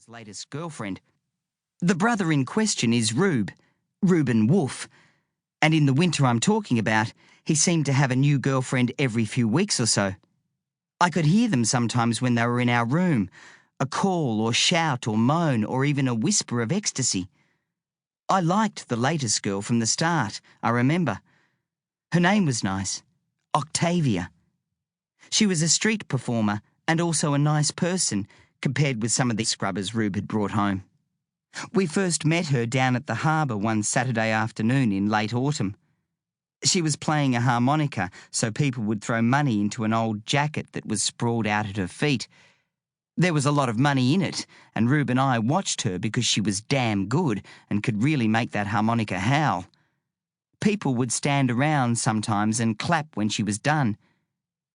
Ruben's latest girlfriend. The brother in question is Ruben Wolf, and in the winter I'm talking about, he seemed to have a new girlfriend every few weeks or so. I could hear them sometimes when they were in our room, a call or shout or moan or even a whisper of ecstasy. I liked the latest girl from the start, I remember. Her name was nice, Octavia. She was a street performer and also a nice person compared with some of the scrubbers Rube had brought home. We first met her down at the harbour one Saturday afternoon in late autumn. She was playing a harmonica so people would throw money into an old jacket that was sprawled out at her feet. There was a lot of money in it, and Rube and I watched her because she was damn good and could really make that harmonica howl. People would stand around sometimes and clap when she was done.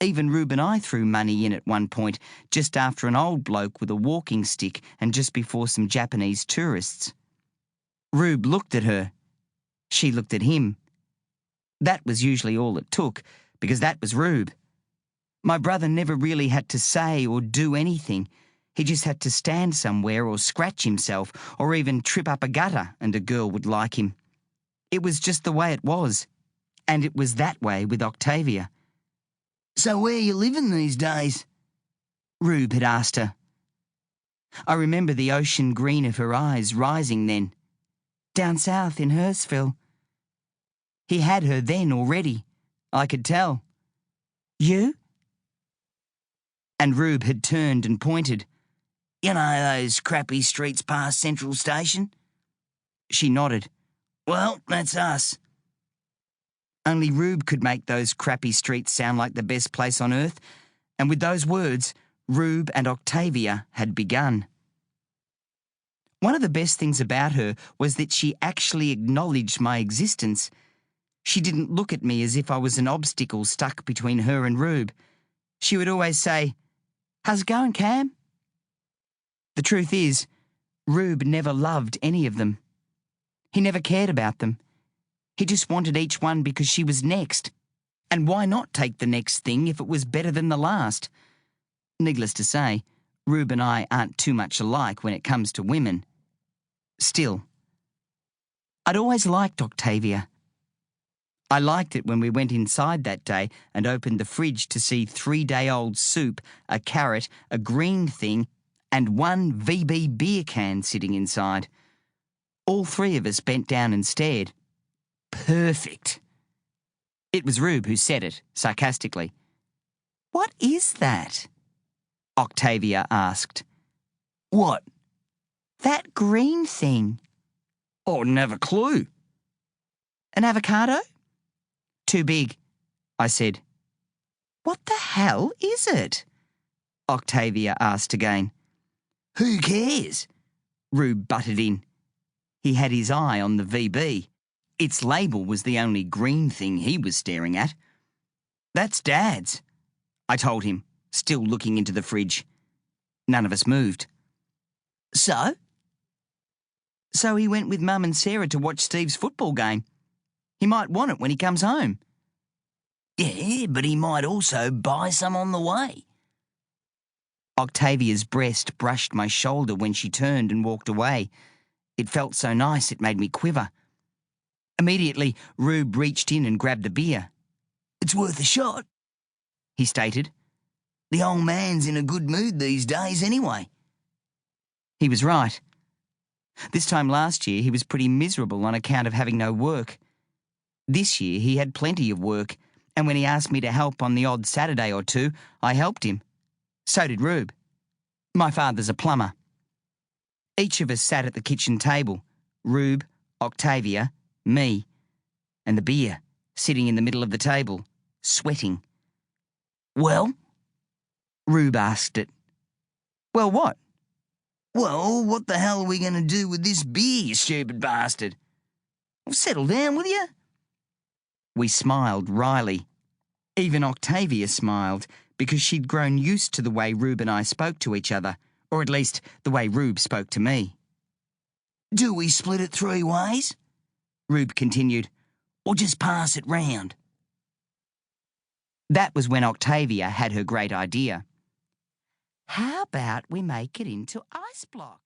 Even Rube and I threw money in at one point, just after an old bloke with a walking stick and just before some Japanese tourists. Rube looked at her. She looked at him. That was usually all it took, because that was Rube. My brother never really had to say or do anything. He just had to stand somewhere or scratch himself or even trip up a gutter and a girl would like him. It was just the way it was. And it was that way with Octavia. "So where are you living these days?" Rube had asked her. I remember the ocean green of her eyes rising then. "Down south in Hurstville." He had her then already. I could tell. "You?" And Rube had turned and pointed. "You know those crappy streets past Central Station?" She nodded. "Well, that's us." Only Rube could make those crappy streets sound like the best place on earth, and with those words, Rube and Octavia had begun. One of the best things about her was that she actually acknowledged my existence. She didn't look at me as if I was an obstacle stuck between her and Rube. She would always say, "How's it going, Cam?" The truth is, Rube never loved any of them. He never cared about them. He just wanted each one because she was next. And why not take the next thing if it was better than the last? Needless to say, Rube and I aren't too much alike when it comes to women. Still, I'd always liked Octavia. I liked it when we went inside that day and opened the fridge to see 3-day-old soup, a carrot, a green thing, and one VB beer can sitting inside. All three of us bent down and stared. Perfect. It was Rube who said it, sarcastically. "What is that?" Octavia asked. "What?" "That green thing." "I wouldn't have a clue." "An avocado?" "Too big," I said. "What the hell is it?" Octavia asked again. "Who cares?" Rube butted in. He had his eye on the VB. Its label was the only green thing he was staring at. "That's Dad's," I told him, still looking into the fridge. None of us moved. "So?" "So he went with Mum and Sarah to watch Steve's football game. He might want it when he comes home." "Yeah, but he might also buy some on the way." Octavia's breast brushed my shoulder when she turned and walked away. It felt so nice it made me quiver. Immediately, Rube reached in and grabbed the beer. "It's worth a shot," he stated. "The old man's in a good mood these days anyway." He was right. This time last year, he was pretty miserable on account of having no work. This year, he had plenty of work, and when he asked me to help on the odd Saturday or two, I helped him. So did Rube. My father's a plumber. Each of us sat at the kitchen table, Rube, Octavia, me, and the beer, sitting in the middle of the table, sweating. "Well?" Rube asked it. "Well, what?" "Well, what the hell are we going to do with this beer, you stupid bastard?" "Well, settle down, will you?" We smiled wryly. Even Octavia smiled, because she'd grown used to the way Rube and I spoke to each other, or at least the way Rube spoke to me. "Do we split it 3 ways?" Rube continued, "or just pass it round?" That was when Octavia had her great idea. "How about we make it into ice blocks?"